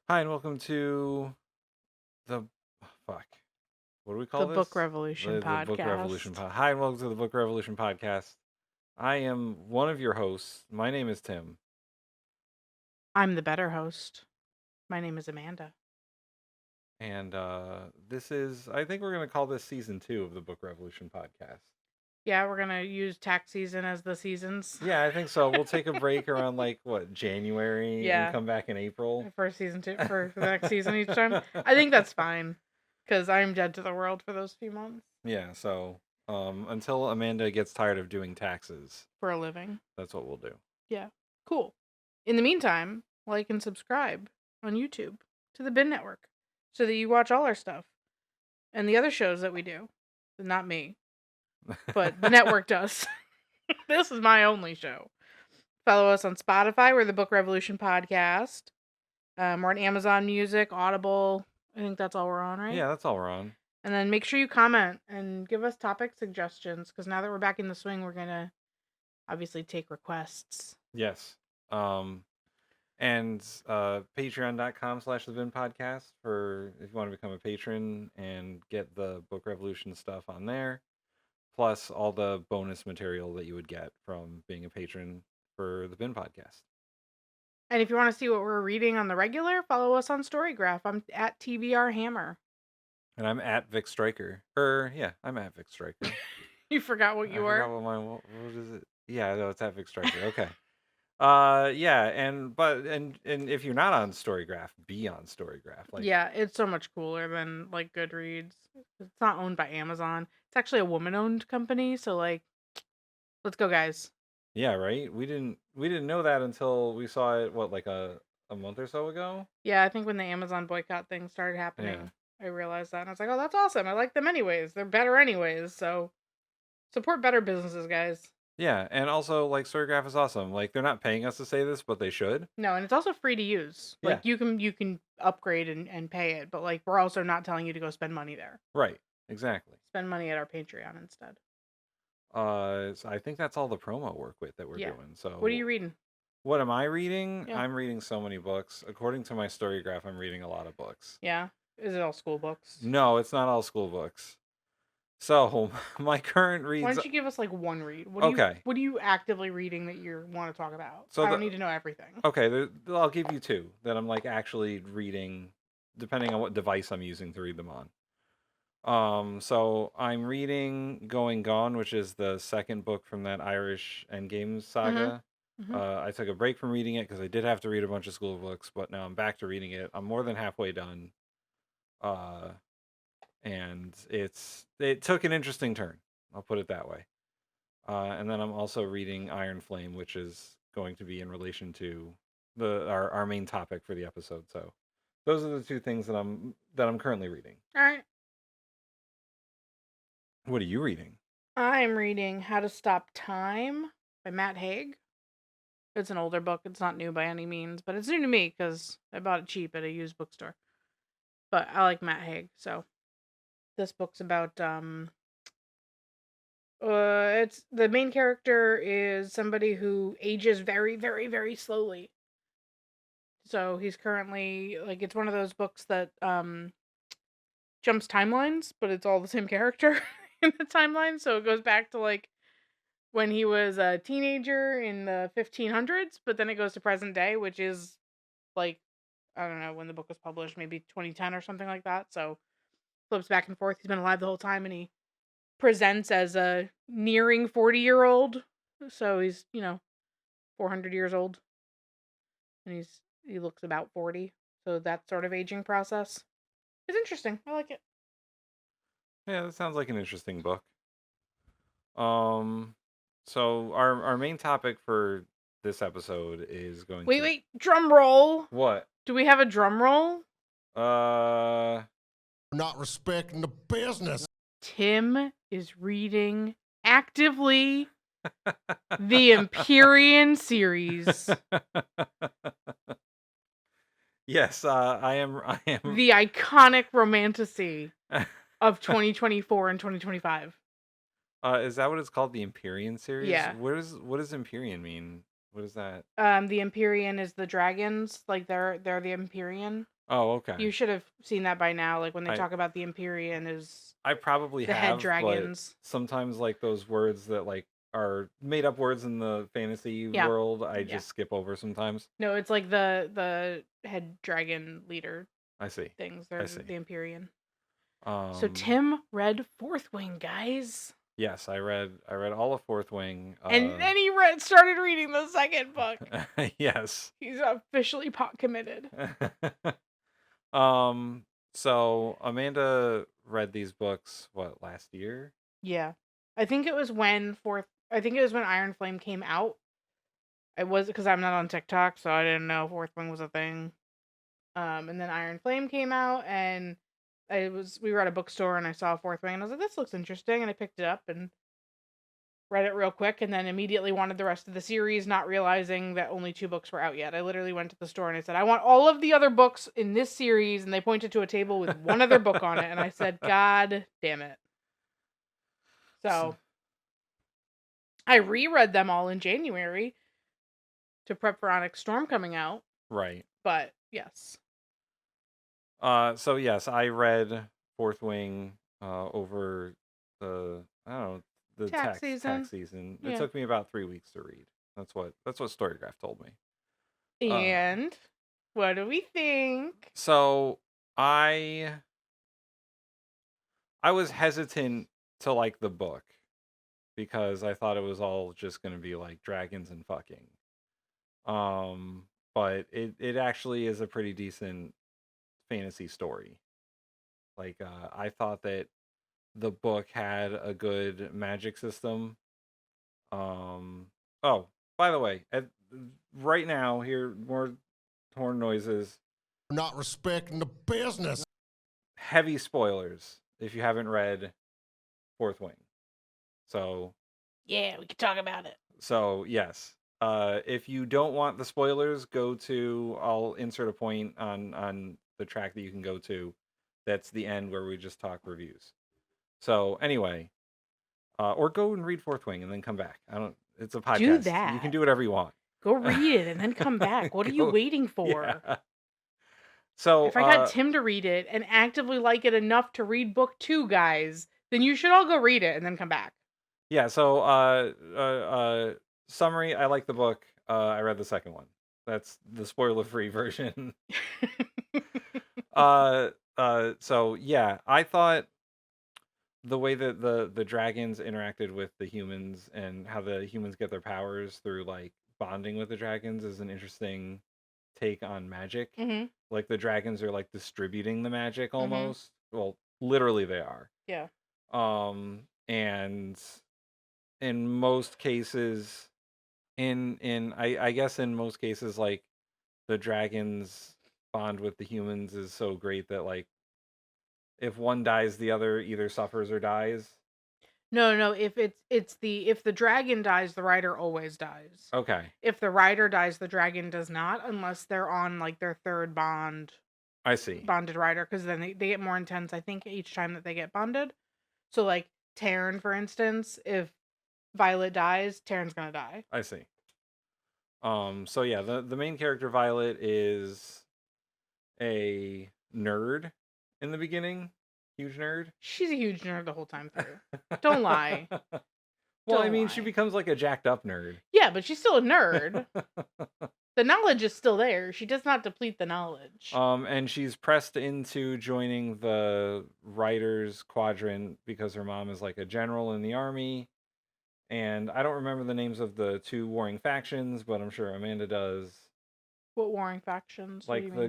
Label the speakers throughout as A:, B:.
A: Hi, and welcome to the fuck. What do we
B: The
A: call
B: Book
A: this?
B: Revolution
A: The Book Revolution
B: podcast.
A: pod. Hi, and welcome to the Book Revolution podcast. I am one of your hosts. My name is Tim,
B: I'm the better host. My name is Amanda.
A: and this is. I think we're gonna call this season 2 of the Book Revolution podcast.
B: Yeah, we're gonna use tax season as the seasons.
A: Yeah, I think so. We'll take a break around like what January and
B: Yeah,
A: come back in April.
B: for season two, for the next season each time. I think that's fine, because I'm dead to the world for those few months
A: Yeah, so until Amanda gets tired of doing taxes,
B: for a living.
A: that's what we'll do.
B: Yeah, cool. In the meantime, like and subscribe on YouTube to the Bin Network so that you watch all our stuff and the other shows that we do. Not me, but the network does. This is my only show. Follow us on Spotify. We're the Book Revolution Podcast. We're on Amazon Music, Audible. I think that's all we're on, right?
A: Yeah, that's all we're on.
B: And then make sure you comment and give us topic suggestions, because now that we're back in the swing, we're going to obviously take requests.
A: Yes. Um, and patreon.com/TheBinPodcast for if you want to become a patron and get the Book Revolution stuff on there, plus all the bonus material that you would get from being a patron for the Bin Podcast.
B: And if you want to see what we're reading on the regular, follow us on Storygraph. I'm at TBR Hammer.
A: And I'm at Vic Striker. Yeah, I'm at Vic Striker.
B: You forgot what
A: I
B: you were?
A: forgot what is it? Yeah, no, it's at Vic Striker. Okay. Yeah, and if you're not on Storygraph, be on Storygraph. Like,
B: Yeah, it's so much cooler than like Goodreads. It's not owned by Amazon. It's actually a woman-owned company, so like, let's go, guys.
A: yeah, right. We didn't know that until we saw it. What, like a month or so ago?
B: Yeah, I think when the Amazon boycott thing started
A: Yeah,
B: happening, I realized that. And I was like, oh, that's awesome. I like them anyways. They're better anyways. So support better businesses, guys.
A: yeah, and also like Storygraph is awesome. Like they're not paying us to say this, but they should.
B: No, and it's also free to use.
A: Yeah,
B: Like you can upgrade and pay it, but like we're also not telling you to go spend money there.
A: right, exactly.
B: Spend money at our Patreon instead.
A: So I think that's all the promo work with that we're
B: Yeah.
A: doing.
B: What are you
A: So
B: reading?
A: what am I reading?
B: Yeah.
A: I'm reading so many books. According to my Storygraph, I'm reading a lot of books.
B: Yeah. Is it all school books?
A: No, it's not all school books. So my current
B: Why
A: reads.
B: don't you give us like one read?
A: Okay,
B: What are you actively reading that you want to talk about?
A: so
B: I don't need to know everything.
A: okay, I'll give you two that I'm like actually reading, depending on what device I'm using to read them on. So I'm reading Going Gone, which is the second book from that Irish Endgame
B: Mm-hmm.
A: saga.
B: Mm-hmm.
A: I took a break from reading it because I did have to read a bunch of school books, but now I'm back to reading it. I'm more than halfway done. Uh, and it took an interesting turn. I'll put it that way. And then I'm also reading Iron Flame, which is going to be in relation to our main topic for the episode. So those are the two things that I'm currently reading.
B: All right.
A: What are you reading?
B: I'm reading How to Stop Time by Matt Haig. It's an older book. It's not new by any means, but it's new to me because I bought it cheap at a used bookstore. But I like Matt Haig, so this book's about it's the main character is somebody who ages very, very, very slowly. So he's currently like it's one of those books that jumps timelines, but it's all the same character in the timeline. So it goes back to like when he was a teenager in the 1500s, but then it goes to present day, which is like, I don't know when the book was published, maybe 2010 or something like that. So flips back and forth. He's been alive the whole time and he presents as a nearing 40-year-old. So he's, 400 years old and he looks about 40. So that sort of aging process is interesting. I like it.
A: Yeah, that sounds like an interesting book. Um, so our main topic for this episode is going to
B: Wait, drum roll.
A: what?
B: Do we have a drum roll?
C: Not respecting the business.
B: Tim is reading actively the Empyrean series.
A: Yes, I am.
B: The iconic romantasy of 2024 and 2025.
A: Is that what it's called? The Empyrean series?
B: Yeah.
A: What does Empyrean mean? What is that?
B: The Empyrean is the dragons, like they're the Empyrean.
A: Oh, okay.
B: You should have seen that by now. Like when they
A: I
B: talk about the Empyrean is
A: I probably
B: the head
A: have, but
B: dragons.
A: sometimes like those words that like are made up words in the fantasy
B: Yeah.
A: world, I
B: Yeah.
A: just skip over sometimes.
B: No, it's like the head dragon leader
A: I see.
B: things.
A: I
B: They're
A: see.
B: the Empyrean. So
A: Um,
B: Tim read Fourth Wing, guys.
A: yes, I read all of Fourth Wing.
B: And then he started reading the second book.
A: Yes.
B: He's officially pot committed.
A: So Amanda read these books last year?
B: Yeah. I think it was when Iron Flame came out. It was because I'm not on TikTok, so I didn't know Fourth Wing was a thing. And then Iron Flame came out, and we were at a bookstore, and I saw Fourth Wing, and I was like, this looks interesting, and I picked it up and read it real quick, and then immediately wanted the rest of the series, not realizing that only 2 books were out yet. I literally went to the store and I said, I want all of the other books in this series, and they pointed to a table with one other book on it, and I said, God damn it. So I reread them all in January to prep for Onyx Storm coming out.
A: Right.
B: But yes.
A: So yes, I read Fourth Wing over the
B: Tax season.
A: season.
B: Yeah.
A: It took me about 3 weeks to read. That's what Storygraph told me.
B: And what do we think?
A: So I was hesitant to like the book because I thought it was all just going to be like dragons and fucking. But it actually is a pretty decent fantasy story. Like I thought that the book had a good magic system. Oh, by the way, right now, hear more horn noises.
C: Not respecting the business.
A: Heavy spoilers if you haven't read Fourth Wing. So
B: Yeah, we can talk about it.
A: So yes, if you don't want the spoilers, I'll insert a point on the track that you can go to. That's the end where we just talk reviews. So anyway, or go and read Fourth Wing and then come back. It's a podcast.
B: Do that.
A: You can do whatever you want.
B: Go read it and then come back. What are you waiting for?
A: Yeah. So
B: if I got Tim to read it and actively like it enough to read book 2, guys, then you should all go read it and then come back.
A: Yeah, so summary, I like the book. I read the second one. That's the spoiler-free version. So yeah, I thought the way that the dragons interacted with the humans and how the humans get their powers through like bonding with the dragons is an interesting take on magic.
B: Mm-hmm.
A: Like the dragons are like distributing the magic
B: Mhm.
A: almost. Well, literally they are.
B: Yeah.
A: And in most cases, I guess in most cases, like the dragons bond with the humans is so great that like if one dies, the other either suffers or dies.
B: No. If if the dragon dies, the rider always dies.
A: Okay,
B: If the rider dies, the dragon does not, unless they're on like their third
A: I see.
B: bonded rider, because then they get more intense, I think, each time that they get bonded. So like Taryn, for instance, if Violet dies, Taryn's gonna die.
A: I see. So yeah, the main character Violet is a nerd in the beginning, huge nerd.
B: She's a huge nerd the whole time through. Don't lie.
A: Well, I
B: Don't
A: mean, she
B: lie.
A: becomes like a jacked up nerd.
B: Yeah, but she's still a nerd. The knowledge is still there. She does not deplete the knowledge.
A: And she's pressed into joining the writers quadrant because her mom is like a general in the army. And I don't remember the names of the 2 warring factions, but I'm sure Amanda does.
B: What warring factions? What do
A: Like
B: you mean?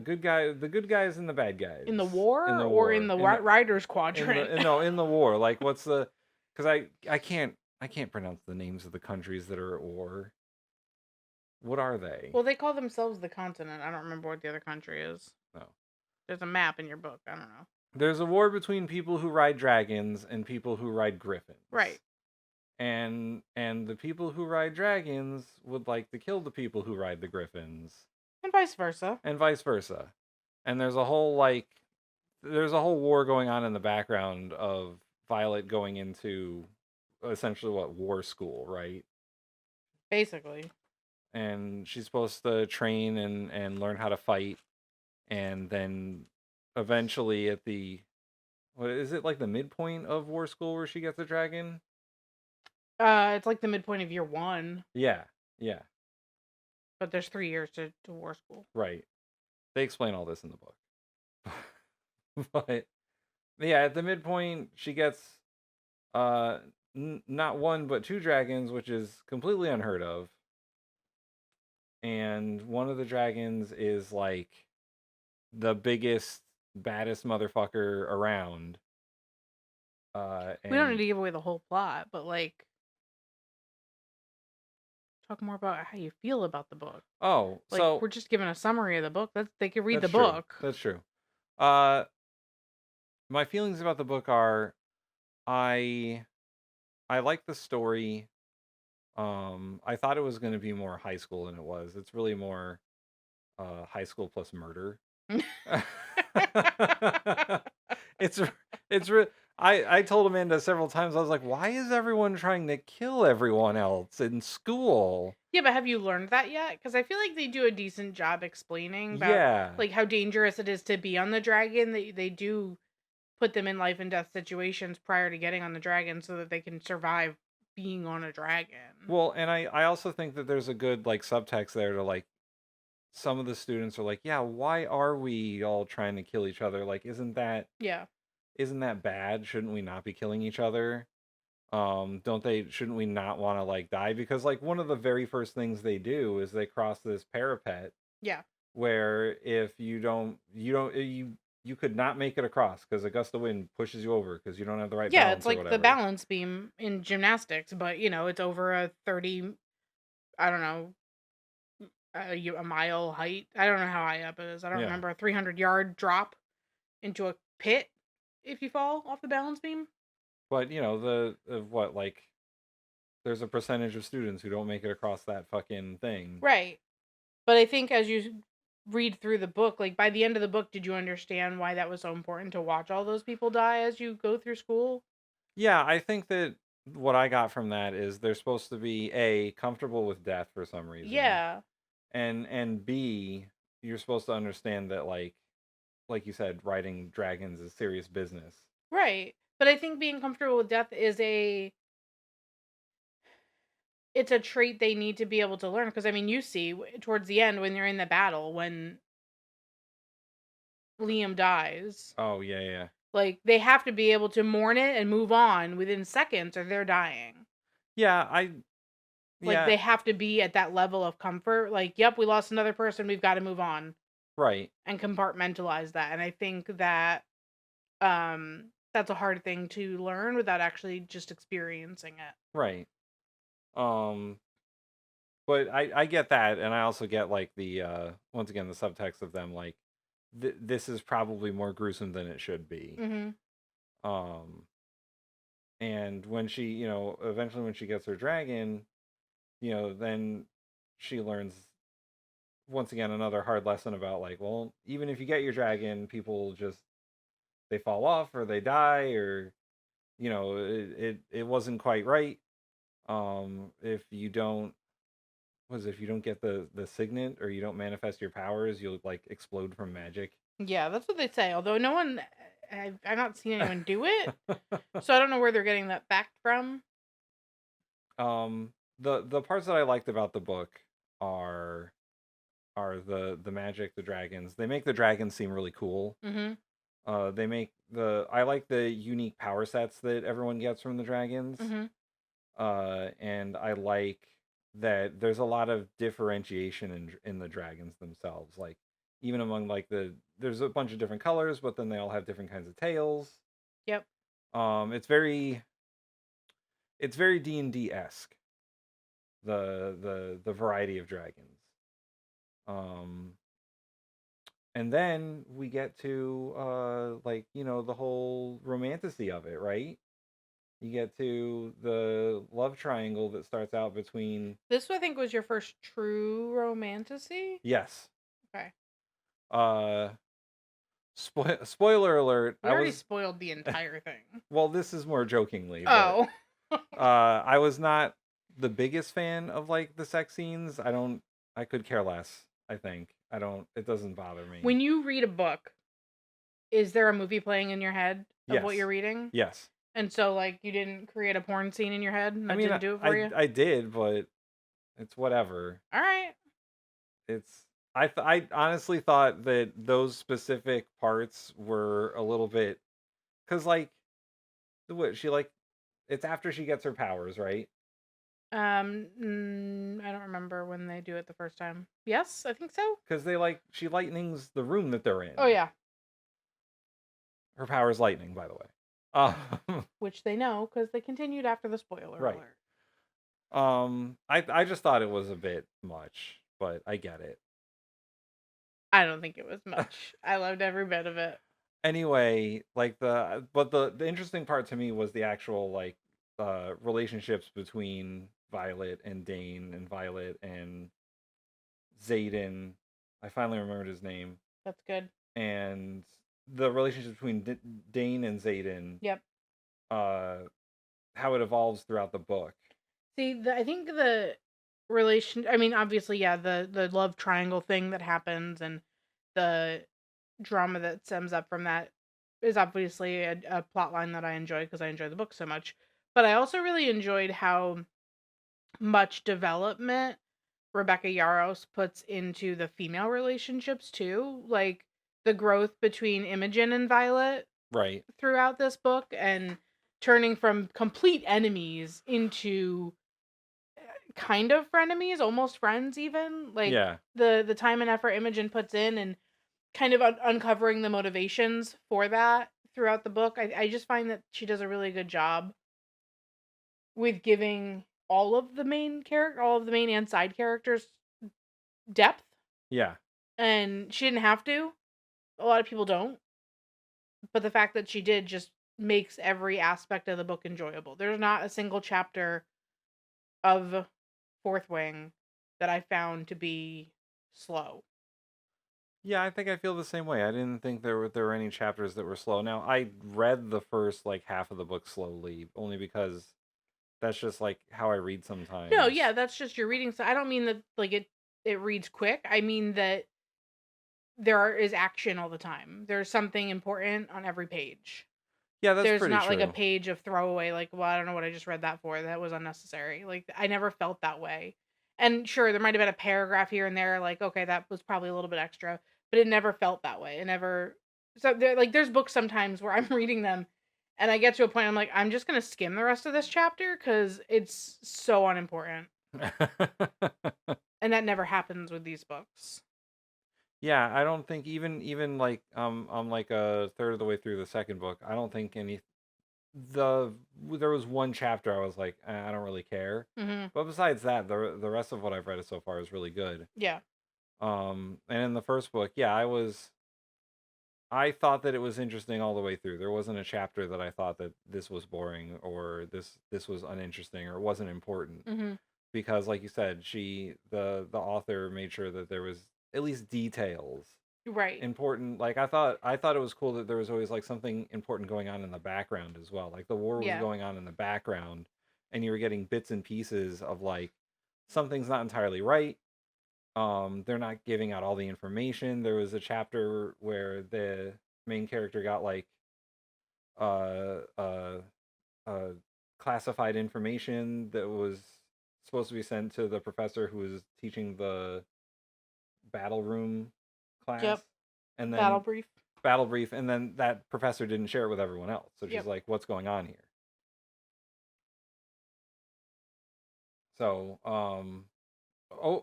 A: the good guys and the bad guys.
B: In the war,
A: In the
B: or
A: war.
B: in the Riders Quadrant?
A: In the war. Like what's the? Because I can't pronounce the names of the countries that are at war. What are they?
B: Well, they call themselves the continent. I don't remember what the other country is.
A: No.
B: There's a map in your book. I don't know.
A: There's a war between people who ride dragons and people who ride griffins.
B: Right.
A: And the people who ride dragons would like to kill the people who ride the griffins.
B: And vice versa.
A: And vice versa. And there's a whole war going on in the background of Violet going into essentially war school, right?
B: Basically.
A: And she's supposed to train and learn how to fight. and then eventually at the what is it, like the midpoint of War School where she gets a dragon?
B: It's like the midpoint of year 1,
A: Yeah, yeah,
B: but there's 3 years to war school.
A: right. They explain all this in the book. But yeah, at the midpoint she gets uh not one but two dragons, which is completely unheard of. And one of the dragons is like the biggest, baddest motherfucker around.
B: We don't need
A: And
B: to give away the whole plot, but like talk more about how you feel about the book.
A: oh,
B: Like
A: so
B: we're just giving a summary of the book. They could read the
A: that's true.
B: book.
A: That's true. Uh, my feelings about the book are I I like the story. I thought it was going to be more high school than it was. It's really more high school plus murder. it's it's re- I told Amanda several times. I was like, why is everyone trying to kill everyone else in school?
B: Yeah, but have you learned that yet? Because I feel like they do a decent job explaining about
A: Yeah.
B: like how dangerous it is to be on the dragon. They do put them in life and death situations prior to getting on the dragon so that they can survive being on a dragon.
A: Well, and I also think that there's a good like subtext there to like some of the students are like, yeah, why are we all trying to kill each other? Like,
B: Yeah.
A: isn't that bad? Shouldn't we not be killing each other? Don't they shouldn't we not want to like die? Because like one of the very first things they do is they cross this parapet
B: Yeah.
A: where if you could not make it across because a gust of wind pushes you over because you don't have the right
B: Yeah, it's
A: balance or
B: like the
A: whatever.
B: balance beam in gymnastics, but it's over a 30, I don't know, a mile height. I don't know how high up it is. I don't
A: Yeah.
B: remember, a 300-yard drop into a pit if you fall off the balance beam.
A: But what like there's a percentage of students who don't make it across that fucking thing.
B: Right. But I think as you read through the book, like by the end of the book, did you understand why that was so important to watch all those people die as you go through school?
A: Yeah, I think that what I got from that is they're supposed to be A, comfortable with death for some reason.
B: Yeah.
A: And B, you're supposed to understand that like you said, riding dragons is serious business.
B: Right. But I think being comfortable with death is it's a trait they need to be able to learn, because I mean, you see towards the end when they're in the battle when Liam dies,
A: Oh, yeah, yeah.
B: like they have to be able to mourn it and move on within seconds or they're dying.
A: Yeah,
B: Like
A: yeah,
B: they have to be at that level of comfort. Like, yep, we lost another person, we've got to move on
A: right.
B: and compartmentalize that. And I think that that's a hard thing to learn without actually just experiencing it.
A: Right. Um but I get that, and I also get like the once again the subtext of them like this is probably more gruesome than it should be.
B: Mm-hmm.
A: Um and when she, eventually when she gets her dragon, then she learns once again another hard lesson about like, well, even if you get your dragon, people just they fall off or they die or it wasn't quite right. If you don't if you don't get the signet or you don't manifest your powers, you'll like explode from magic.
B: Yeah, that's what they say. Although no one, I've not seen anyone do it, so I don't know where they're getting that fact from.
A: The parts that I liked about the book are the magic, the dragons. They make the dragons seem really cool.
B: Mm-hmm.
A: They make I like the unique power sets that everyone gets from the dragons.
B: Mm-hmm.
A: And I like that there's a lot of differentiation in the dragons themselves. Like even among like there's a bunch of different colors, but then they all have different kinds of tails.
B: Yep.
A: It's very D&D esque. The variety of dragons. Um, and then we get to like the whole romantasy of it, right? You get to the love triangle that starts out between
B: This, I think, was your first true romantasy.
A: yes.
B: Okay.
A: Uh, spoiler alert.
B: We already spoiled the entire thing.
A: Well, this is more jokingly.
B: Oh.
A: But, I was not the biggest fan of like the sex scenes. I could care less. I think. It doesn't bother me.
B: When you read a book, is there a movie playing in your head of what
A: Yes.
B: you're reading?
A: Yes.
B: And so, like, you didn't create a porn scene in your head and that didn't do it for you?
A: I did, but it's whatever.
B: All right.
A: It's I honestly thought that those specific parts were a little bit, cuz like what she like it's after she gets her powers, right?
B: I don't remember when they do it the first time. Yes, I think so.
A: Cuz she lightnings the room that they're in.
B: Oh yeah,
A: Her power is lightning, by the way.
B: which they know because they continued after the spoiler
A: Right.
B: alert.
A: I just thought it was a bit much, but I get it.
B: I don't think it was much. I loved every bit of it.
A: Anyway, the interesting part to me was the actual relationships between Violet and Dane and Violet and Zayden. I finally remembered his name.
B: That's good.
A: And the relationship between Dane and Zayden.
B: Yep.
A: How it evolves throughout the book.
B: See, I think the relation. I mean, obviously, yeah, the love triangle thing that happens and the drama that stems up from that is obviously a plot line that I enjoy because I enjoy the book so much. But I also really enjoyed how much development Rebecca Yarros puts into the female relationships too, like the growth between Imogen and Violet
A: Right.
B: throughout this book and turning from complete enemies into kind of frenemies, almost friends even. Like
A: Yeah.
B: the time and effort Imogen puts in and kind of uncovering the motivations for that throughout the book. I just find that she does a really good job with giving all of the main and side characters depth.
A: Yeah.
B: And she didn't have to. A lot of people don't. But the fact that she did just makes every aspect of the book enjoyable. There's not a single chapter of Fourth Wing that I found to be slow.
A: Yeah, I think I feel the same way. I didn't think there were any chapters that were slow. Now, I read the first half of the book slowly, only because that's just how I read sometimes.
B: No, yeah, that's just your reading. So I don't mean that it reads quick. I mean that is action all the time. There's something important on every page.
A: Yeah, that's
B: There's
A: pretty
B: not
A: true.
B: like a page of throwaway, like, well, I don't know what I just read that for. That was unnecessary. Like, I never felt that way. And sure, there might have been a paragraph here and there, like, okay, that was probably a little bit extra, but it never felt that way. It never. So there's books sometimes where I'm reading them, and I get to a point I'm like, I'm just gonna skim the rest of this chapter because it's so unimportant, and that never happens with these books.
A: Yeah, I don't think even I'm like a third of the way through the second book. I don't think there was one chapter I was like, I don't really care.
B: Mm-hmm.
A: But besides that, the rest of what I've read so far is really good.
B: Yeah.
A: And in the first book, yeah, I thought that it was interesting all the way through. There wasn't a chapter that I thought that this was boring or this was uninteresting or it wasn't important.
B: Mm-hmm.
A: Because like you said, the author made sure that there was at least details.
B: Right.
A: Important. Like I thought it was cool that there was always something important going on in the background as well. Like the war was going on in the background and you were getting bits and pieces of something's not entirely right. They're not giving out all the information. There was a chapter where the main character got uh uh uh classified information that was supposed to be sent to the professor who was teaching the battle room class.
B: Yep.
A: And then
B: Battle brief,
A: and then that professor didn't share it with everyone else. So she's like, what's going on here? So,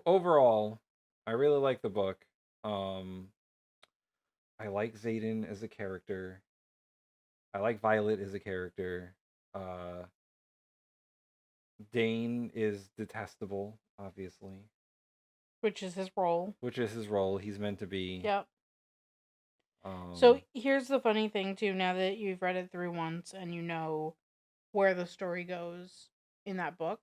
A: overall, I really like the book. I like Zayden as a character. I like Violet as a character. Dane is detestable, obviously.
B: which is his role.
A: He's meant to be.
B: Yep. So here's the funny thing too, now that you've read it through once and you know where the story goes in that book,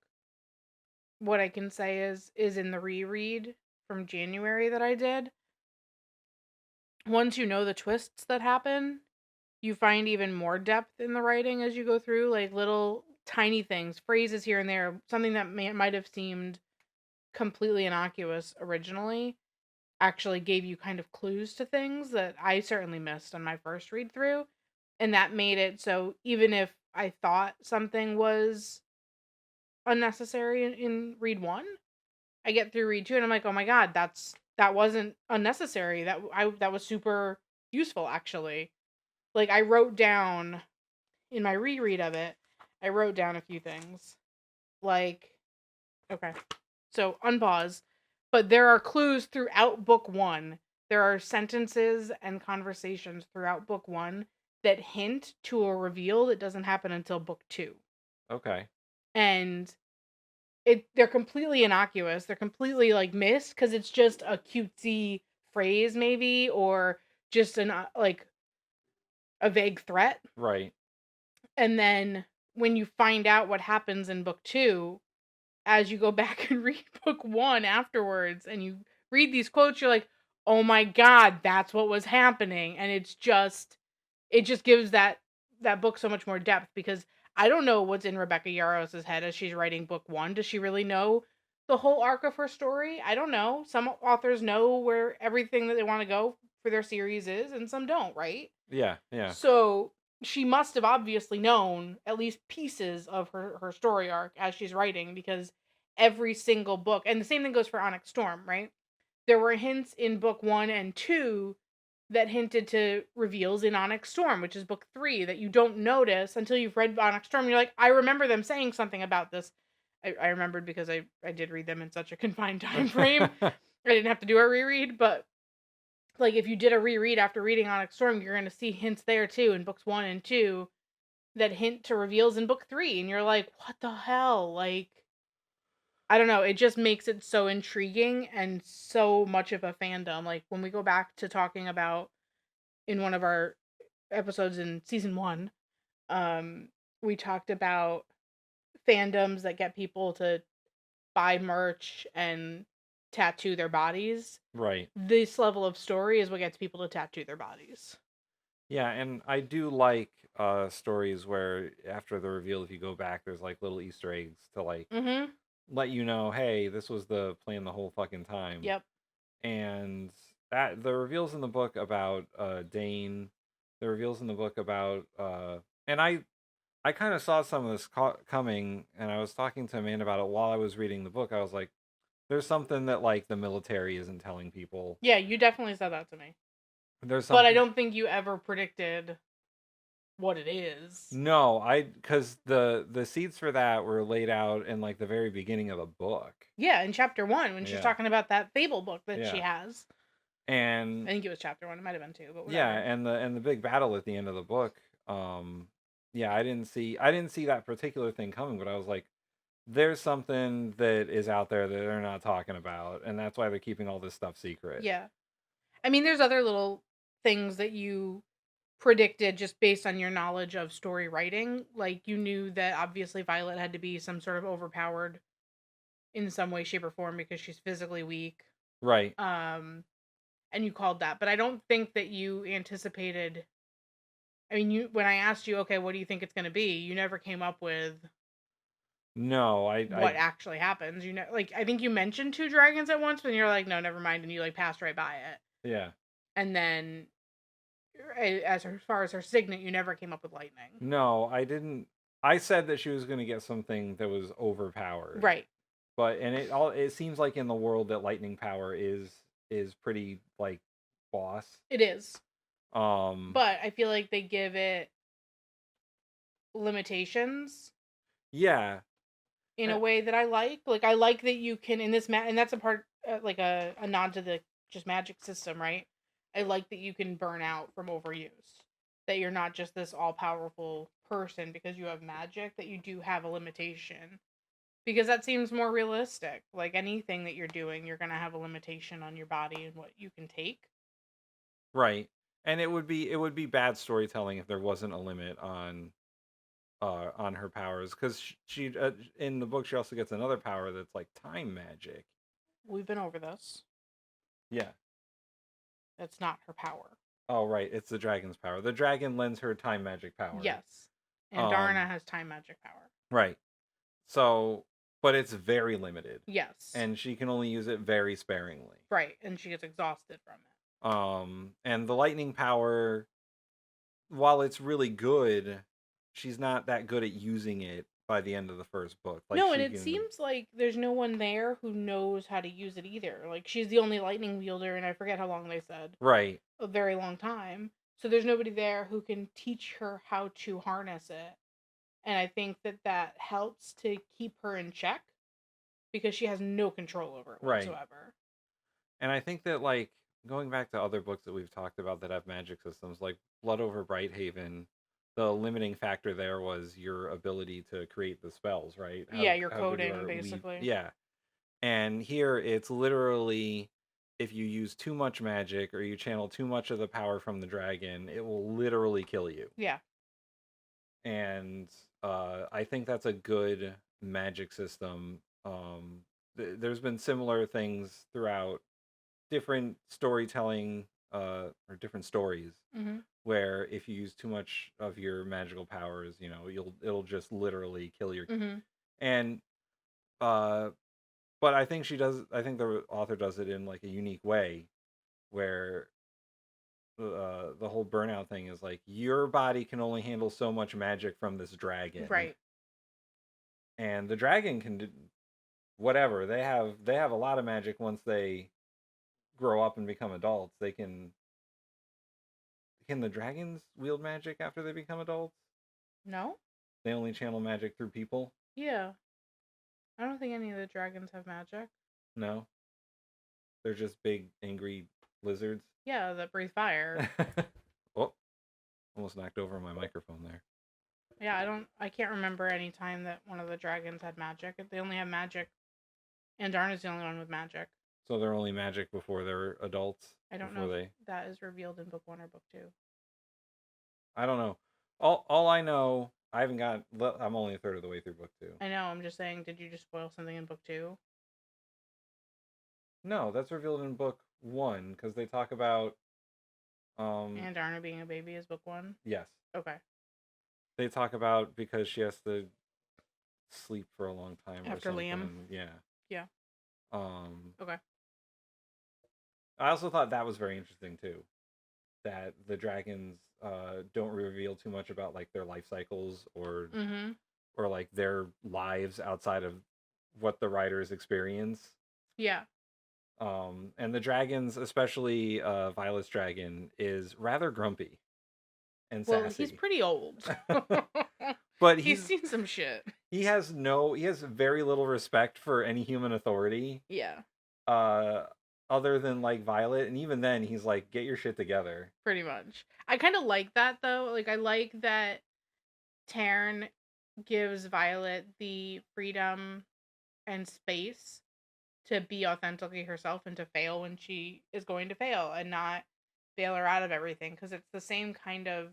B: what I can say is in the reread from January that I did, once you know the twists that happen, you find even more depth in the writing as you go through, like little tiny things, phrases here and there, something that might have seemed completely innocuous originally actually gave you kind of clues to things that I certainly missed on my first read through. And that made it so even if I thought something was unnecessary in read one, I get through read two and I'm like, oh my god, that wasn't unnecessary. That was super useful actually. Like I wrote down in my reread of it, I wrote down a few things. Like, okay, so unpause. But there are clues throughout book one. There are sentences and conversations throughout book one that hint to a reveal that doesn't happen until book two.
A: Okay.
B: And they're completely innocuous. They're completely like missed because it's just a cutesy phrase maybe, or just an like a vague threat.
A: Right.
B: And then when you find out what happens in book two, as you go back and read book one afterwards and you read these quotes, you're like, oh my god, that's what was happening. And it just gives that book so much more depth, because I don't know what's in Rebecca Yarros's head as she's writing book one. Does she really know the whole arc of her story? I don't know. Some authors know where everything that they want to go for their series is, and some don't, right?
A: Yeah. Yeah.
B: So she must have obviously known at least pieces of her story arc as she's writing, because every single book, and the same thing goes for Onyx Storm, right? There were hints in book one and two that hinted to reveals in Onyx Storm, which is book three, that you don't notice until you've read Onyx Storm. You're like, I remember them saying something about this. I remembered because I did read them in such a confined time frame. I didn't have to do a reread, but like if you did a reread after reading Onyx Storm, you're going to see hints there too in books one and two that hint to reveals in book three. And you're like, what the hell? Like, I don't know. It just makes it so intriguing and so much of a fandom. Like when we go back to talking about in one of our episodes in season one, um, we talked about fandoms that get people to buy merch and tattoo their bodies.
A: Right.
B: This level of story is what gets people to tattoo their bodies.
A: Yeah, and I do like stories where after the reveal, if you go back, there's like little Easter eggs to like
B: Mm-hmm.
A: let you know, hey, this was the plan the whole fucking time.
B: Yep.
A: And that the reveals in the book about Dane, the reveals in the book about and I kind of saw some of this coming, and I was talking to Amanda about it while I was reading the book. I was like, there's something that like the military isn't telling people.
B: Yeah, you definitely said that to me.
A: There's
B: But I
A: something.
B: don't think you ever predicted what it is.
A: No, because the seeds for that were laid out in like the very beginning of the book.
B: Yeah, in chapter one, when she's
A: Yeah.
B: talking about that fable book that she
A: Yeah.
B: has.
A: And
B: I think it was chapter one. It might have been two, but whatever.
A: yeah, and the big battle at the end of the book. Yeah, I didn't see that particular thing coming, but I was like, there's something that is out there that they're not talking about, and that's why they're keeping all this stuff secret.
B: Yeah. I mean, there's other little things that you predicted just based on your knowledge of story writing. Like, you knew that obviously Violet had to be some sort of overpowered in some way, shape, or form because she's physically weak.
A: Right.
B: And you called that. But I don't think that you anticipated. I mean, when I asked you, okay, what do you think it's going to be? You never came up with
A: No,
B: what actually happens. You know, like I think you mentioned two dragons at once, but you're like, no, never mind, and you like passed right by it.
A: yeah.
B: And then, as far as her signet, you never came up with lightning.
A: No, I didn't. I said that she was going to get something that was overpowered.
B: Right.
A: But it seems like in the world that lightning power is pretty like boss.
B: It is.
A: But
B: I feel like they give it limitations.
A: Yeah.
B: In a way that I like. Like I like that you can in this and that's a part like a nod to the just magic system, right? I like that you can burn out from overuse. That you're not just this all powerful person because you have magic. That you do have a limitation. Because that seems more realistic. Like anything that you're doing, you're gonna have a limitation on your body and what you can take.
A: Right. And it would be bad storytelling if there wasn't a limit on her powers, because she in the book she also gets another power that's like time magic.
B: We've been over this.
A: Yeah.
B: That's not her power.
A: Oh right, it's the dragon's power. The dragon lends her time magic power.
B: Yes. And Darna has time magic power.
A: Right. So but it's very limited,
B: Yes.
A: and she can only use it very sparingly.
B: Right, and she gets exhausted from it.
A: And the lightning power, while it's really good, she's not that good at using it by the end of the first book. Like
B: No, and
A: she
B: it
A: can,
B: seems like there's no one there who knows how to use it either. Like, she's the only lightning wielder, and I forget how long they said.
A: right.
B: A very long time. So there's nobody there who can teach her how to harness it. And I think that helps to keep her in check because she has no control over it
A: Right.
B: whatsoever.
A: And I think that, like, going back to other books that we've talked about that have magic systems, like Blood over Brighthaven, the limiting factor there was your ability to create the spells, right?
B: Yeah, your
A: how good you
B: coding,
A: are
B: basically.
A: yeah. And here it's literally, if you use too much magic or you channel too much of the power from the dragon, it will literally kill you.
B: Yeah.
A: And I think that's a good magic system. There's been similar things throughout different storytelling, or different stories,
B: Mm-hmm.
A: where if you use too much of your magical powers, it'll just literally kill your.
B: Mm-hmm.
A: And uh, but I think the author does it in like a unique way, where the whole burnout thing is like your body can only handle so much magic from this dragon,
B: Right.
A: and the dragon can do whatever. They have a lot of magic once they grow up and become adults. They can the dragons wield magic after they become adults?
B: No?
A: They only channel magic through people?
B: Yeah. I don't think any of the dragons have magic.
A: No. They're just big angry lizards.
B: Yeah, that breathe fire.
A: Oh, almost knocked over my microphone there.
B: Yeah, I can't remember any time that one of the dragons had magic. They only have magic. And Darna's the only one with magic.
A: So they're only magic before they're adults?
B: I don't know if that is revealed in book 1 or book 2.
A: I don't know. All I know, I'm only a third of the way through book 2.
B: I know, I'm just saying, did you just spoil something in book 2?
A: No, that's revealed in book 1, because they talk about
B: And Darna being a baby is book 1?
A: yes.
B: Okay.
A: They talk about because she has to sleep for a long time
B: After
A: or something.
B: Liam?
A: Yeah.
B: Yeah. Okay.
A: I also thought that was very interesting too, that the dragons don't reveal too much about like their life cycles or
B: Mm-hmm.
A: or like their lives outside of what the writers experience.
B: Yeah.
A: And the dragons, especially Violet's dragon, is rather grumpy and
B: Well,
A: sassy.
B: he's pretty old.
A: But
B: he's seen some shit.
A: He has very little respect for any human authority.
B: Yeah.
A: Other than like Violet, and even then he's like, get your shit together.
B: Pretty much. I kind of like that though. Like, I like that Taryn gives Violet the freedom and space to be authentically herself and to fail when she is going to fail and not bail her out of everything, because it's the same kind of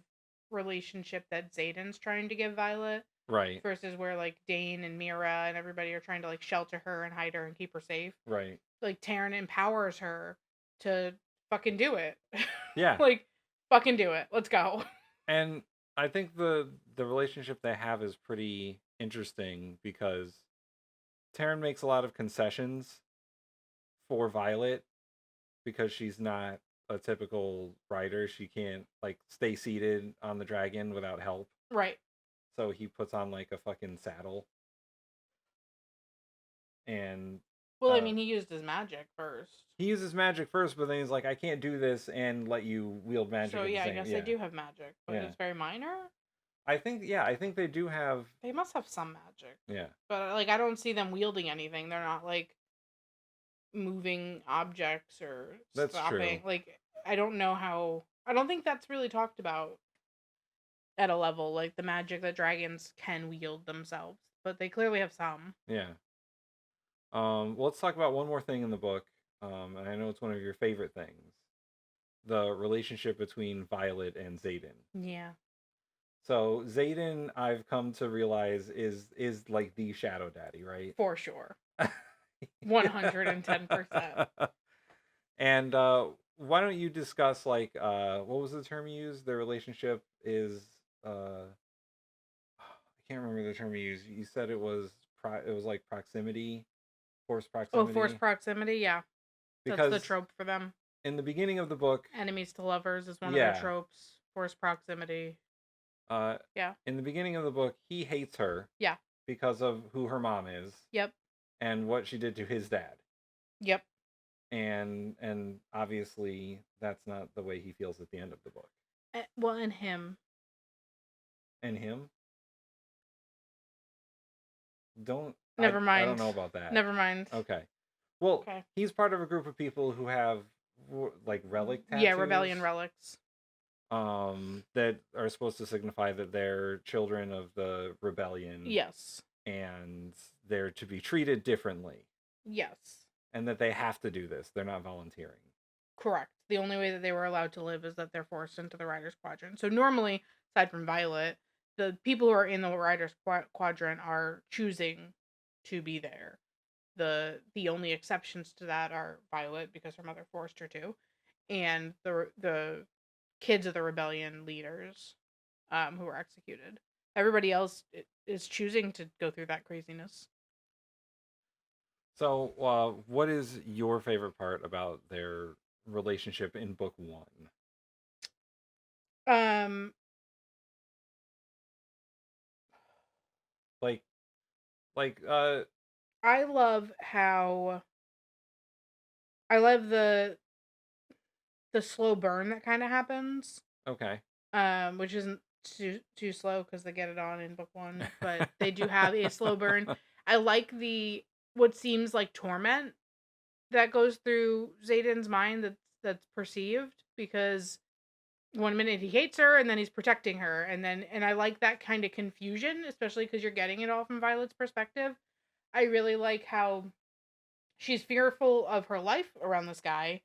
B: relationship that Zayden's trying to give Violet,
A: Right.
B: versus where like Dane and Mira and everybody are trying to like shelter her and hide her and keep her safe.
A: Right.
B: Like, Taryn empowers her to fucking do it.
A: Yeah.
B: Like, fucking do it. Let's go.
A: And I think the relationship they have is pretty interesting because Taryn makes a lot of concessions for Violet because she's not a typical rider. She can't like stay seated on the dragon without help.
B: Right.
A: So he puts on like a fucking saddle. And
B: Well, I mean, he used his magic first.
A: he uses magic first, but then he's like, I can't do this and let you wield magic.
B: So
A: at the
B: yeah, I
A: same-
B: guess they do have magic, but
A: Yeah.
B: it's very minor.
A: I think they do have.
B: They must have some magic.
A: Yeah.
B: But like, I don't see them wielding anything. They're not like moving objects or
A: That's
B: stopping.
A: true.
B: Like, I don't know how. I don't think that's really talked about at a level like the magic that dragons can wield themselves. But they clearly have some.
A: Yeah. Well, let's talk about one more thing in the book. And I know it's one of your favorite things. The relationship between Violet and Xaden.
B: Yeah.
A: So Xaden, I've come to realize is like the shadow daddy, right?
B: For sure. 110%.
A: And why don't you discuss like what was the term you used? Their relationship is I can't remember the term you used. You said it was it was like proximity, force
B: Oh, forced
A: proximity,
B: proximity, yeah. That's the
A: because
B: trope for them.
A: in the beginning of the book,
B: Enemies to lovers is one of their
A: yeah,
B: tropes. Forced proximity.
A: uh,
B: Yeah.
A: in the beginning of the book, he hates her
B: Yeah.
A: because of who her mom is
B: Yep.
A: and what she did to his dad.
B: Yep.
A: And obviously that's not the way he feels at the end of the book.
B: Well, and him.
A: And him, don't
B: Never
A: I don't
B: mind.
A: know about that.
B: Never mind.
A: Okay. Well,
B: Okay.
A: he's part of a group of people who have like relic tattoos.
B: Yeah, rebellion relics.
A: That are supposed to signify that they're children of the rebellion.
B: Yes.
A: And they're to be treated differently.
B: Yes.
A: And that they have to do this. They're not volunteering.
B: Correct. The only way that they were allowed to live is that they're forced into the Riders Quadrant. So normally, aside from Violet, the people who are in the Riders Quadrant are choosing to be there. The only exceptions to that are Violet because her mother forced her to, and the kids of the rebellion leaders, who were executed. Everybody else is choosing to go through that craziness.
A: So, what is your favorite part about their relationship in book 1?
B: Um,
A: Like,
B: I love how I love the slow burn that kind of happens.
A: okay.
B: Which isn't too slow because they get it on in book 1, but they do have a slow burn. I like the what seems like torment that goes through Zayden's mind that's perceived, because one minute he hates her and then he's protecting her, and I like that kind of confusion, especially because you're getting it all from Violet's perspective. I really like how she's fearful of her life around this guy,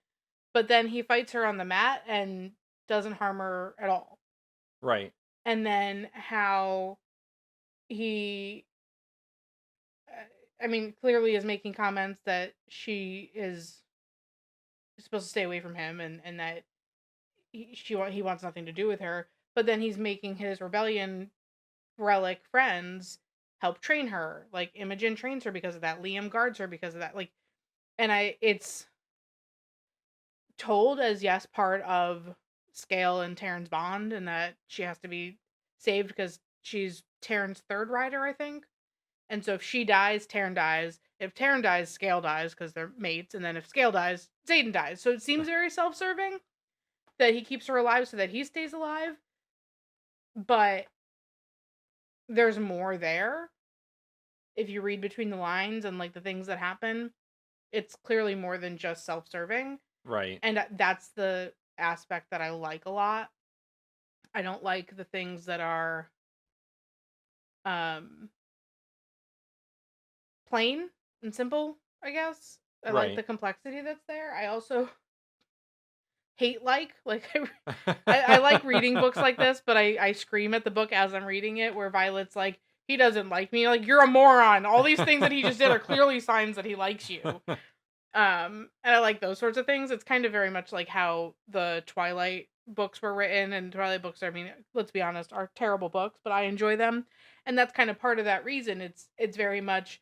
B: but then he fights her on the mat and doesn't harm her at all.
A: Right.
B: And then how he, I mean, clearly is making comments that she is supposed to stay away from him, and that he wants nothing to do with her. But then he's making his rebellion relic friends help train her. Like Imogen trains her because of that. Liam guards her because of that. Like, and it's told as, yes, part of Scale and Taryn's bond, and that she has to be saved because she's Taryn's third rider, I think. And so if she dies, Taryn dies. If Taryn dies, Scale dies because they're mates. And then if Scale dies, Zayden dies. So it seems very self-serving that he keeps her alive so that he stays alive. But there's more there. If you read between the lines and like the things that happen, it's clearly more than just self-serving.
A: Right.
B: And that's the aspect that I like a lot. I don't like the things that are plain and simple, I guess. I like the complexity that's there. I also hate like I like reading books like this, but I scream at the book as I'm reading it, where Violet's like, he doesn't like me. Like, you're a moron. All these things that he just did are clearly signs that he likes you. And I like those sorts of things. It's kind of very much like how the Twilight books were written, and Twilight books, I mean, let's be honest, are terrible books, but I enjoy them. And that's kind of part of that reason. It's very much,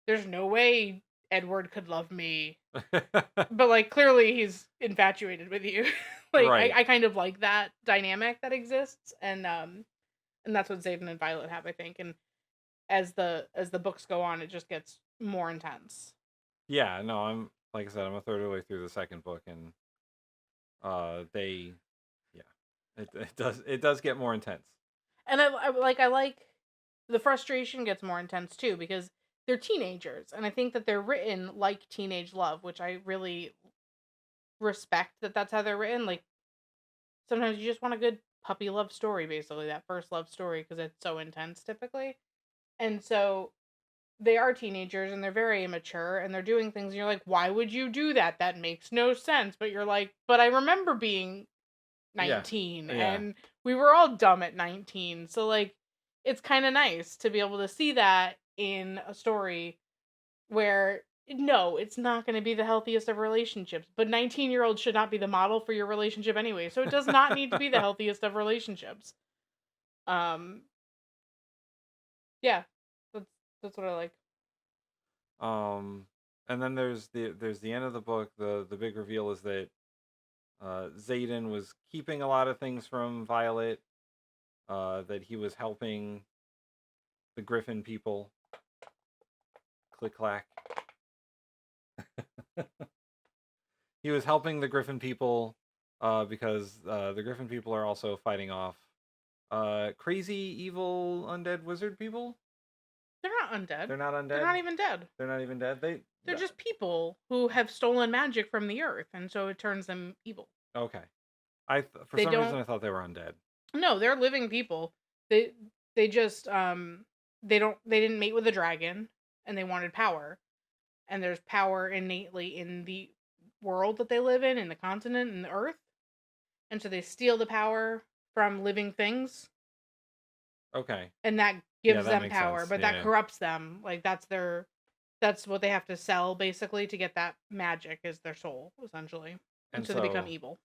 B: there's no way Edward could love me. But like clearly he's infatuated with you. Like
A: Right.
B: I kind of like that dynamic that exists, and that's what Zayden and Violet have, I think. And as the books go on, it just gets more intense.
A: Yeah, no, I'm like I said, I'm a third of the way through the second book, and it does get more intense.
B: And I like the frustration gets more intense too, because they're teenagers, and I think that they're written like teenage love, which I really respect that that's how they're written. Like, sometimes you just want a good puppy love story, basically, that first love story, because it's so intense typically. And so they are teenagers and they're very immature and they're doing things, and you're like, why would you do that? That makes no sense. But you're like, but I remember being 19 and we were all dumb at 19. So like, it's kind of nice to be able to see that in a story where, no, it's not going to be the healthiest of relationships, but 19-year-olds should not be the model for your relationship anyway. So it does not need to be the healthiest of relationships. Yeah, that's what I like.
A: And then there's the end of the book. The big reveal is that Zayden was keeping a lot of things from Violet. That he was helping the Griffin people. Click clack. He was helping the Griffin people because the Griffin people are also fighting off crazy, evil, undead wizard people.
B: They're not undead.
A: They're not undead.
B: They're not even dead.
A: They're not even dead.
B: They're just people who have stolen magic from the earth, and so it turns them evil.
A: Okay. For
B: They
A: some reason
B: don't-
A: I thought they were undead.
B: No, they're living people. They just they didn't mate with a dragon, and they wanted power. And there's power innately in the world that they live in the continent, and the earth. And so they steal the power from living things,
A: Okay.
B: and that gives
A: that
B: them
A: makes
B: power,
A: sense.
B: but
A: Yeah,
B: that
A: yeah.
B: corrupts them. Like that's what they have to sell basically to get that magic is their soul, essentially. And so they become evil.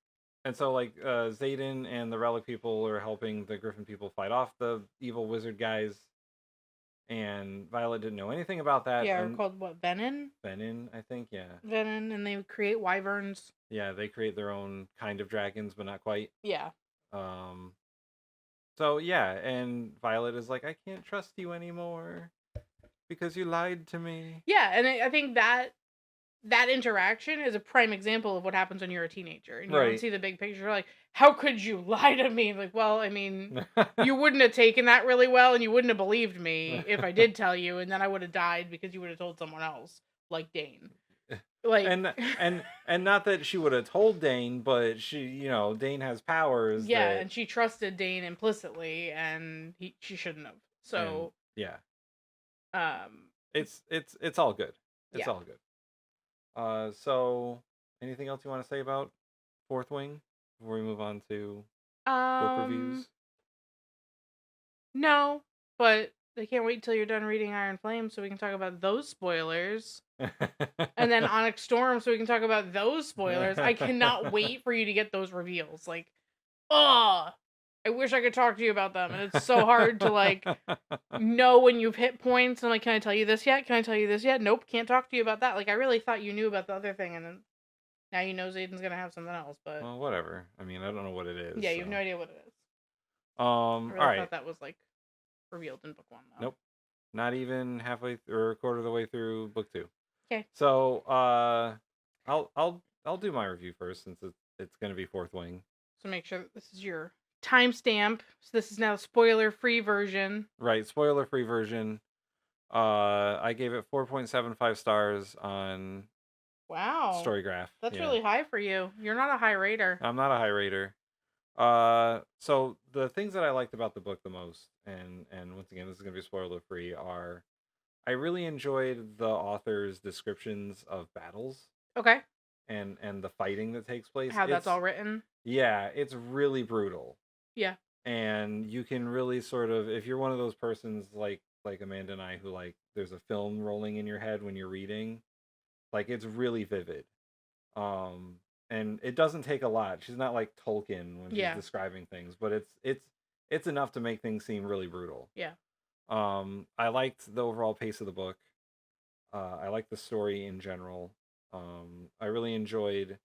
A: And so like Zayden and the Relic people are helping the Griffin people fight off the evil wizard guys. And Violet didn't know anything about that.
B: Yeah,
A: and
B: they're called what, Venin?
A: Venin, I think, yeah.
B: Venin, and they create wyverns.
A: Yeah, they create their own kind of dragons, but not quite.
B: Yeah.
A: So yeah, and Violet is like, I can't trust you anymore because you lied to me.
B: Yeah, and I think that interaction is a prime example of what happens when you're a teenager and you don't
A: Right.
B: see the big picture. Like, how could you lie to me? Like, well, I mean, you wouldn't have taken that really well, and you wouldn't have believed me if I did tell you, and then I would have died because you would have told someone else, like Dane. Like,
A: and not that she would have told Dane, but she, Dane has powers.
B: yeah,
A: that,
B: and she trusted Dane implicitly, and she shouldn't have. So
A: yeah,
B: um,
A: it's all good. It's
B: Yeah.
A: all good. So anything else you want to say about Fourth Wing before we move on to book reviews?
B: No, but I can't wait till you're done reading Iron Flame so we can talk about those spoilers. And then Onyx Storm so we can talk about those spoilers. I cannot wait for you to get those reveals. Like, oh, I wish I could talk to you about them. And it's so hard to, like, know when you've hit points. And I'm like, can I tell you this yet? Can I tell you this yet? Nope, can't talk to you about that. Like, I really thought you knew about the other thing. And then now you know Zayden's going to have something else. But
A: Well, whatever. I mean, I don't know what it is.
B: yeah, you have no idea what it is. I
A: All
B: really
A: right.
B: thought that was, like, revealed in book 1, though.
A: Nope. Not even halfway or a quarter of the way through book 2.
B: Okay.
A: So I'll do my review first since it's gonna be Fourth Wing.
B: So make sure that this is your timestamp. So this is now spoiler-free version.
A: Right, spoiler-free version. I gave it 4.75 stars on
B: Wow.
A: Storygraph.
B: That's
A: Yeah.
B: really high for you. You're not a high rater.
A: I'm not a high rater. So the things that I liked about the book the most, and once again, this is gonna be spoiler-free, are I really enjoyed the author's descriptions of battles
B: Okay.
A: and the fighting that takes place.
B: How that's all written.
A: Yeah, it's really brutal.
B: Yeah.
A: And you can really sort of, if you're one of those persons like Amanda and I who like there's a film rolling in your head when you're reading, like it's really vivid. And it doesn't take a lot. She's not like Tolkien when she's describing things, but it's enough to make things seem really brutal.
B: Yeah.
A: I liked the overall pace of the book. I liked the story in general. I really enjoyed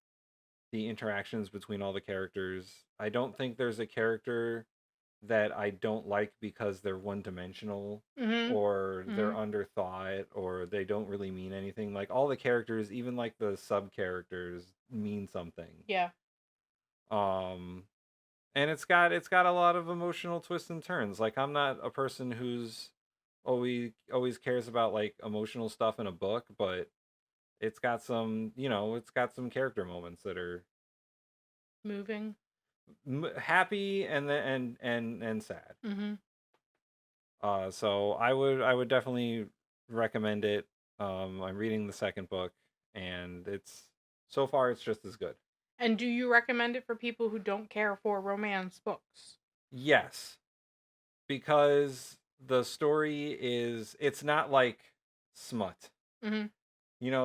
A: the interactions between all the characters. I don't think there's a character that I don't like because they're one-dimensional or they're underthought or they don't really mean anything. Like all the characters, even like the sub-characters, mean something.
B: Yeah.
A: And it's got a lot of emotional twists and turns. Like I'm not a person who's always cares about like emotional stuff in a book, but it's got some, it's got some character moments that are
B: moving,
A: happy and sad.
B: Mm-hmm.
A: So I would definitely recommend it. I'm reading the second book, and so far it's just as good.
B: And do you recommend it for people who don't care for romance books?
A: Yes, because the story it's not like smut.
B: Mm-hmm.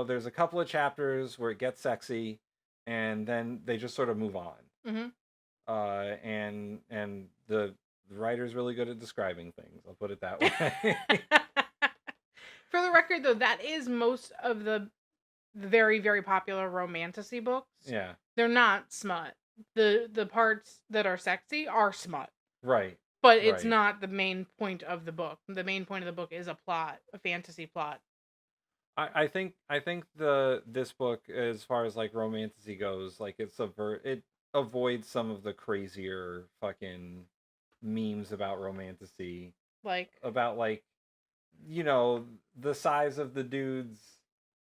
A: There's a couple of chapters where it gets sexy, and then they just sort of move on.
B: Mm-hmm.
A: And the writer's really good at describing things. I'll put it that way.
B: For the record, though, that is most of the very, very popular romantasy books.
A: Yeah.
B: They're not smut. The parts that are sexy are smut.
A: Right.
B: But it's
A: Right.
B: not the main point of the book. The main point of the book is a plot, a fantasy plot.
A: I think this book, as far as like romantasy goes, like it avoids some of the crazier fucking memes about romantasy,
B: Like,
A: about like, you know, the size of the dudes.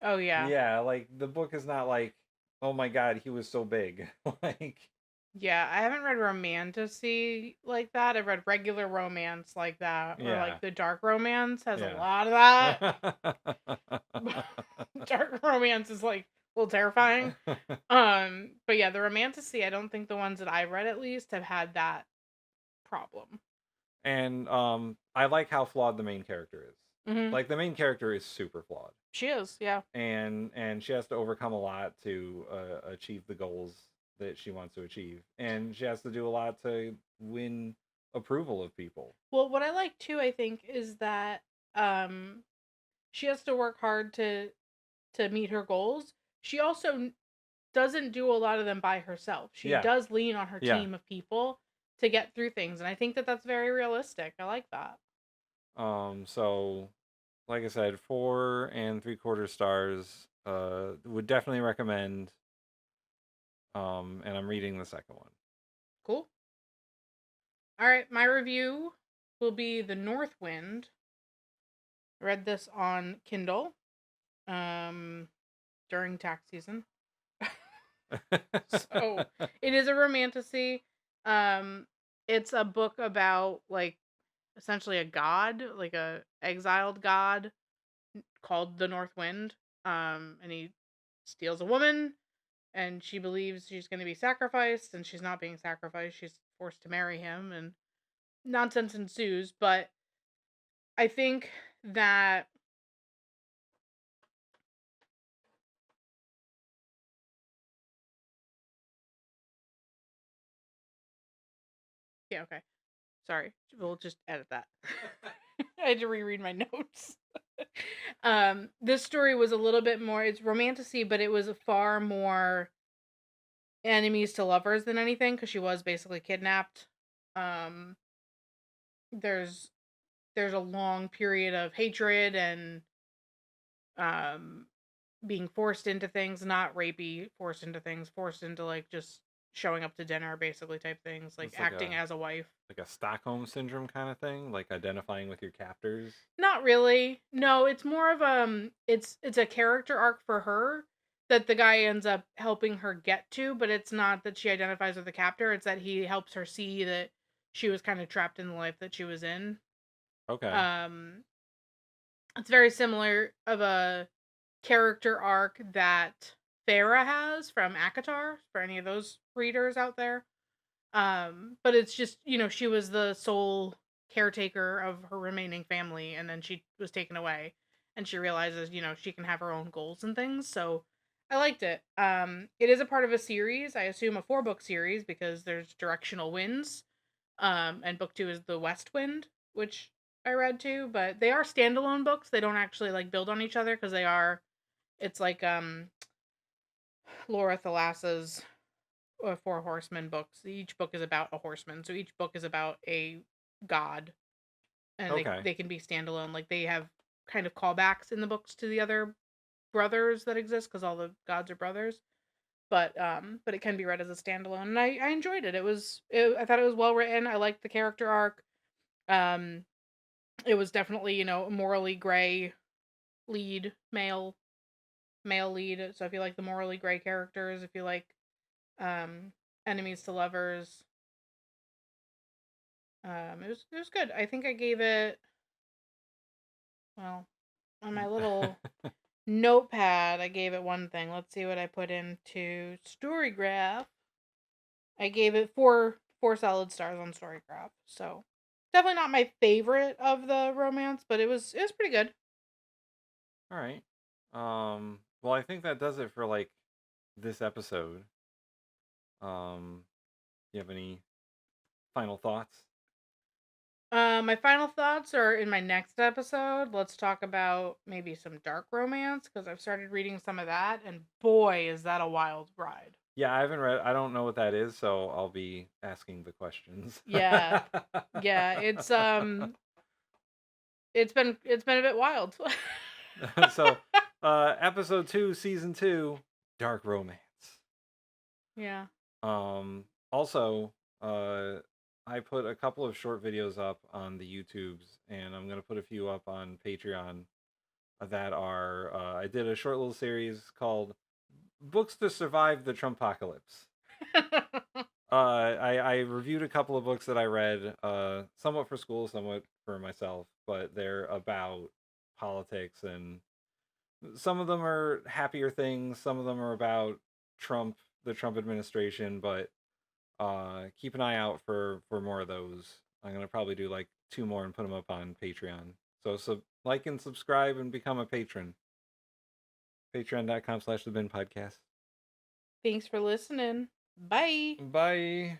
B: oh yeah.
A: Yeah, like the book is not like, oh my god, he was so big. Like,
B: Yeah, I haven't read romantasy like that. I've read regular romance like that, or
A: yeah.
B: like the dark romance has a
A: Yeah.
B: lot of that. Dark romance is like a little terrifying. But yeah, the romantasy, I don't think the ones that I read at least have had that problem.
A: And I like how flawed the main character is.
B: Mm-hmm.
A: Like the main character is super flawed.
B: She is, yeah.
A: And she has to overcome a lot to achieve the goals that she wants to achieve, and she has to do a lot to win approval of people.
B: Well, what I like too, I think, is that she has to work hard to meet her goals. She also doesn't do a lot of them by herself. She
A: Yeah.
B: does lean on her
A: Yeah.
B: team of people to get through things, and I think that that's very realistic. I like that.
A: So like I said, 4 3/4 stars. Would definitely recommend. And I'm reading the second one.
B: Cool. All right, my review will be The North Wind. I read this on Kindle during tax season. So it is a romantasy. It's a book about like essentially a god, like a exiled god called the North Wind. And he steals a woman, and she believes she's going to be sacrificed, and she's not being sacrificed. She's forced to marry him, and nonsense ensues. But I think that yeah, okay. Sorry, we'll just edit that. I had to reread my notes. This story was a little bit more, it's romantasy, but it was far more enemies to lovers than anything, because she was basically kidnapped. Um, there's a long period of hatred and um being forced into things, not rapey, forced into things, forced into like just showing up to dinner, basically type things, like
A: It's like
B: acting as a wife.
A: like a Stockholm syndrome kind of thing, like identifying with your captors.
B: Not really. No, it's more of it's a character arc for her that the guy ends up helping her get to, but it's not that she identifies with the captor, it's that he helps her see that she was kind of trapped in the life that she was in.
A: Okay.
B: It's very similar of a character arc that Farah has from ACOTAR, for any of those readers out there. But it's just, she was the sole caretaker of her remaining family, and then she was taken away, and she realizes, she can have her own goals and things. So I liked it. It is a part of a series, I assume a 4-book series, because there's Directional Winds. And book 2 is The West Wind, which I read too, but they are standalone books. They don't actually like build on each other, because it's like Laura Thalassa's 4 horsemen books. Each book is about a horseman, so each book is about a god, and
A: Okay.
B: they can be standalone. Like they have kind of callbacks in the books to the other brothers that exist, because all the gods are brothers. But it can be read as a standalone, and I enjoyed it. I thought it was well written. I liked the character arc. It was definitely, a morally gray lead, male lead. So if you like the morally gray characters, if you like enemies to lovers, it was good. I think I gave it, well, on my little notepad, I gave it one thing. Let's see what I put into Storygraph. I gave it four solid stars on Storygraph. So definitely not my favorite of the romance, but it was pretty good.
A: All right. Well, I think that does it for like this episode. You have any final thoughts?
B: My final thoughts are in my next episode. Let's talk about maybe some dark romance because I've started reading some of that, and boy, is that a wild ride.
A: Yeah, I haven't read. I don't know what that is, so I'll be asking the questions.
B: Yeah, yeah, it's been a bit wild.
A: So, episode 2, season 2, dark romance.
B: Yeah.
A: Also, I put a couple of short videos up on the YouTubes, and I'm gonna put a few up on Patreon that are. I did a short little series called "Books to Survive the Trumpocalypse." I reviewed a couple of books that I read, somewhat for school, somewhat for myself, but they're about politics, and some of them are happier things, some of them are about Trump, the Trump administration, but keep an eye out for more of those. I'm gonna probably do like 2 more and put them up on Patreon. So like and subscribe and become a patron. Patreon.com/TheBinPodcast.
B: Thanks for listening. Bye.
A: Bye.